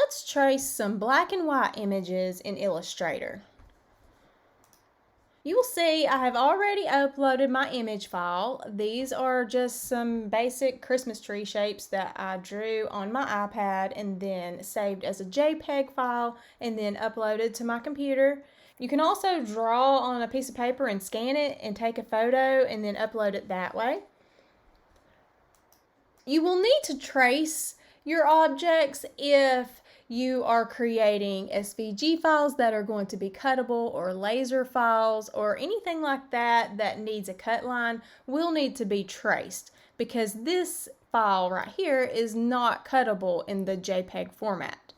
let's trace some black and white images in Illustrator. You will see I have already uploaded my image file. These are just some basic Christmas tree shapes that I drew on my iPad and then saved as a JPEG file and then uploaded to my computer. You can also draw on a piece of paper and scan it and take a photo and then upload it that way. You will need to trace your objects if you are creating SVG files that are going to be cuttable, or laser files, or anything like that that needs a cut line will need to be traced, because this file right here is not cuttable in the JPEG format.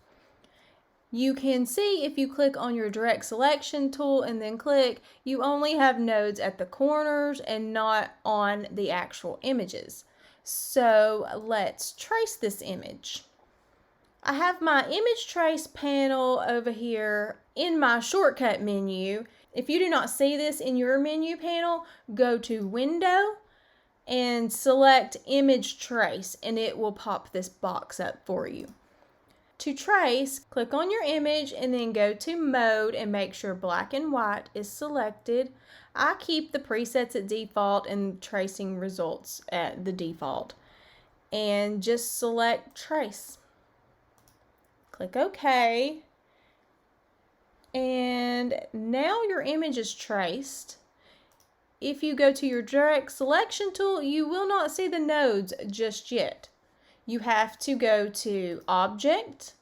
You can see if you click on your direct selection tool and then click, you only have nodes at the corners and not on the actual images. So let's trace this image. I have my image trace panel over here in my shortcut menu. If you do not see this in your menu panel, go to Window and select Image Trace and it will pop this box up for you. To trace, click on your image and then go to Mode and make sure Black and White is selected. I keep the presets at default and tracing results at the default. And just select Trace. Click OK. And now your image is traced. If you go to your direct selection tool, you will not see the nodes just yet. You have to go to Object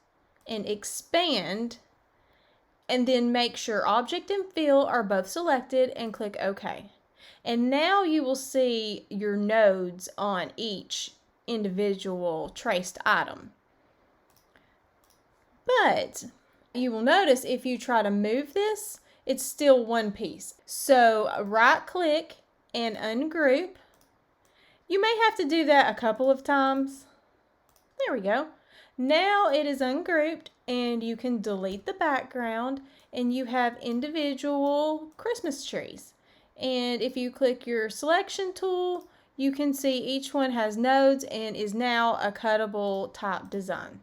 and Expand, and then make sure Object and Fill are both selected and click OK. And now you will see your nodes on each individual traced item. But you will notice if you try to move this, it's still one piece. So right click and ungroup. You may have to do that a couple of times. There we go. Now it is ungrouped and you can delete the background and you have individual Christmas trees. And if you click your selection tool, you can see each one has nodes and is now a cuttable type design.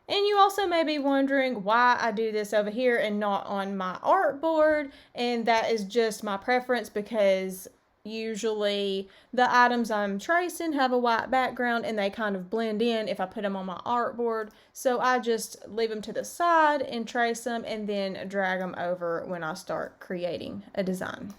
And you also may be wondering why I do this over here and not on my artboard, and that is just my preference because usually the items I'm tracing have a white background and they kind of blend in if I put them on my artboard. So I just leave them to the side and trace them and then drag them over when I start creating a design.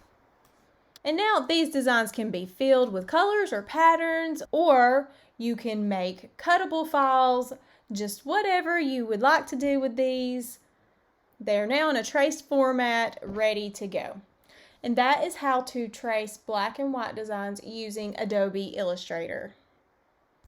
And now these designs can be filled with colors or patterns, or you can make cuttable files, just whatever you would like to do with these. They're now in a traced format, ready to go. And that is how to trace black and white designs using Adobe Illustrator.